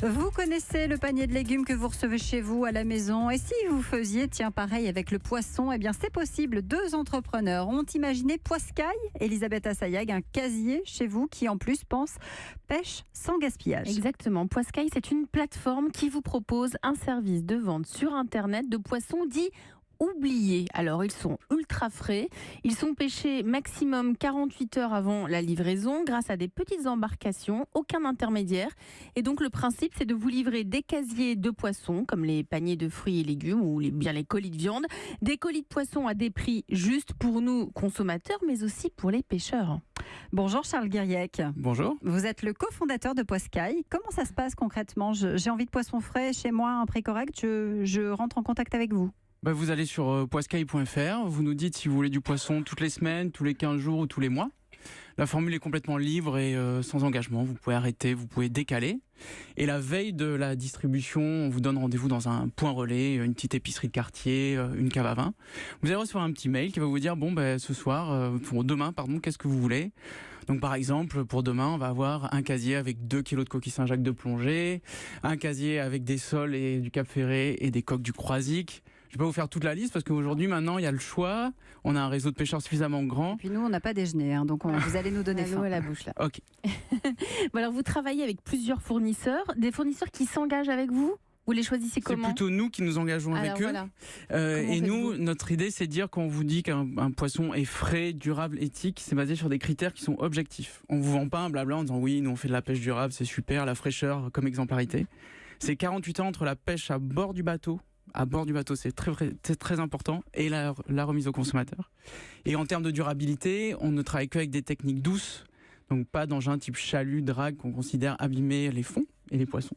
Vous connaissez le panier de légumes que vous recevez chez vous à la maison. Et si vous faisiez, pareil avec le poisson, eh bien c'est possible. 2 entrepreneurs ont imaginé Poiscaille, Elisabeth Assayag, un casier chez vous qui en plus pense pêche sans gaspillage. Exactement. Poiscaille, c'est une plateforme qui vous propose un service de vente sur Internet de poissons dits oubliés. Alors, ils sont ultra frais. Ils sont pêchés maximum 48 heures avant la livraison grâce à des petites embarcations, aucun intermédiaire. Et donc, le principe, c'est de vous livrer des casiers de poissons, comme les paniers de fruits et légumes ou bien les colis de viande, des colis de poissons à des prix justes pour nous, consommateurs, mais aussi pour les pêcheurs. Bonjour Charles Guiriec. Bonjour. Vous êtes le cofondateur de Poiscaille. Comment ça se passe concrètement ? J'ai envie de poisson frais chez moi, un prix correct, je rentre en contact avec vous. Vous allez sur poiscaille.fr, vous nous dites si vous voulez du poisson toutes les semaines, tous les 15 jours ou tous les mois. La formule est complètement libre et sans engagement, vous pouvez arrêter, vous pouvez décaler. Et la veille de la distribution, on vous donne rendez-vous dans un point relais, une petite épicerie de quartier, une cave à vin. Vous allez recevoir un petit mail qui va vous dire, ce soir, pour demain, qu'est-ce que vous voulez ? Donc par exemple, pour demain, on va avoir un casier avec 2 kilos de coquilles Saint-Jacques de plongée, un casier avec des sols et du Cap Ferré et des coques du Croisic. Je ne vais pas vous faire toute la liste parce qu'aujourd'hui, maintenant, il y a le choix. On a un réseau de pêcheurs suffisamment grand. Et puis nous, on n'a pas déjeuné, donc vous allez nous donner faim. À la bouche là. Ok. Alors, vous travaillez avec plusieurs fournisseurs, des fournisseurs qui s'engagent avec vous ? Vous les choisissez comment ? C'est plutôt nous qui nous engageons avec eux. Voilà. Et nous, notre idée, c'est de dire qu'on vous dit qu'un poisson est frais, durable, éthique, c'est basé sur des critères qui sont objectifs. On ne vous vend pas un blabla en disant oui, nous on fait de la pêche durable, c'est super, la fraîcheur comme exemplarité. C'est 48 heures entre la pêche à bord du bateau. À bord du bateau, c'est très important, et la remise au consommateur. Et en termes de durabilité, on ne travaille qu'avec des techniques douces, donc pas d'engins type chalut, drague, qu'on considère abîmer les fonds et les poissons.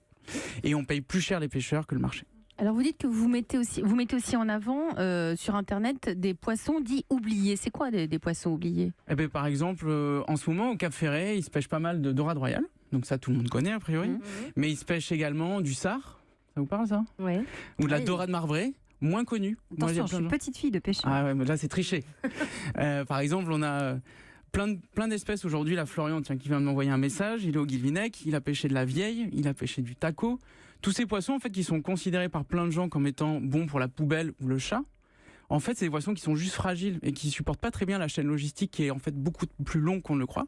Et on paye plus cher les pêcheurs que le marché. Alors vous dites que vous mettez aussi en avant sur Internet des poissons dits oubliés. C'est quoi des poissons oubliés ? Par exemple, en ce moment, au Cap Ferré, il se pêche pas mal de dorade royale, donc ça tout le monde connaît a priori, mais il se pêche également du sard. Ça vous parle ça ? Oui. Ou de la dorade marbrée, moins connue. Attention, je suis petite fille de pêcheur. Ah ouais, mais là c'est triché. Par exemple, on a plein d'espèces aujourd'hui. La Florian, qui vient de m'envoyer un message, il est au Guilvinec, il a pêché de la vieille, il a pêché du taco. Tous ces poissons en fait qui sont considérés par plein de gens comme étant bons pour la poubelle ou le chat. En fait, c'est des poissons qui sont juste fragiles et qui supportent pas très bien la chaîne logistique qui est en fait beaucoup plus longue qu'on ne le croit.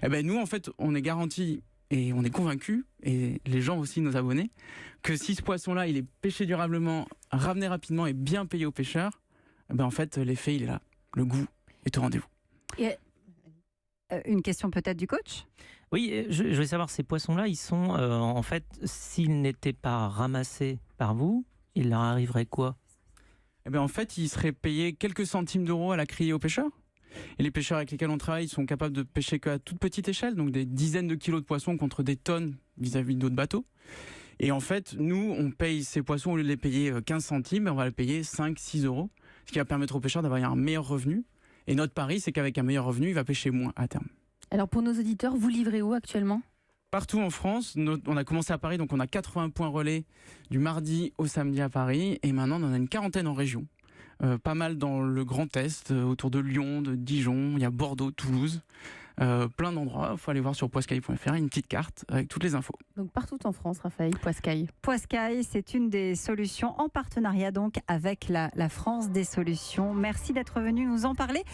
Nous en fait, on est garanti. Et on est convaincus, et les gens aussi, nos abonnés, que si ce poisson-là, il est pêché durablement, ramené rapidement et bien payé aux pêcheurs, en fait, l'effet, il est là. Le goût est au rendez-vous. Une question peut-être du coach ? Oui, je veux savoir, ces poissons-là, ils sont, en fait, s'ils n'étaient pas ramassés par vous, il leur arriverait quoi ? En fait, ils seraient payés quelques centimes d'euros à la criée aux pêcheurs. Et les pêcheurs avec lesquels on travaille sont capables de pêcher qu'à toute petite échelle, donc des dizaines de kilos de poissons contre des tonnes vis-à-vis d'autres bateaux. Et en fait, nous, on paye ces poissons, au lieu de les payer 15 centimes, on va les payer 5-6 euros, ce qui va permettre aux pêcheurs d'avoir un meilleur revenu. Et notre pari, c'est qu'avec un meilleur revenu, il va pêcher moins à terme. Alors pour nos auditeurs, vous livrez où actuellement ? Partout en France, on a commencé à Paris, donc on a 80 points relais du mardi au samedi à Paris, et maintenant on en a une quarantaine en région. Pas mal dans le Grand Est, autour de Lyon, de Dijon, il y a Bordeaux, Toulouse, plein d'endroits. Il faut aller voir sur poiscaille.fr, une petite carte avec toutes les infos. Donc partout en France, Raphaël, Poiscaille. Poiscaille, c'est une des solutions en partenariat donc avec la France des solutions. Merci d'être venu nous en parler.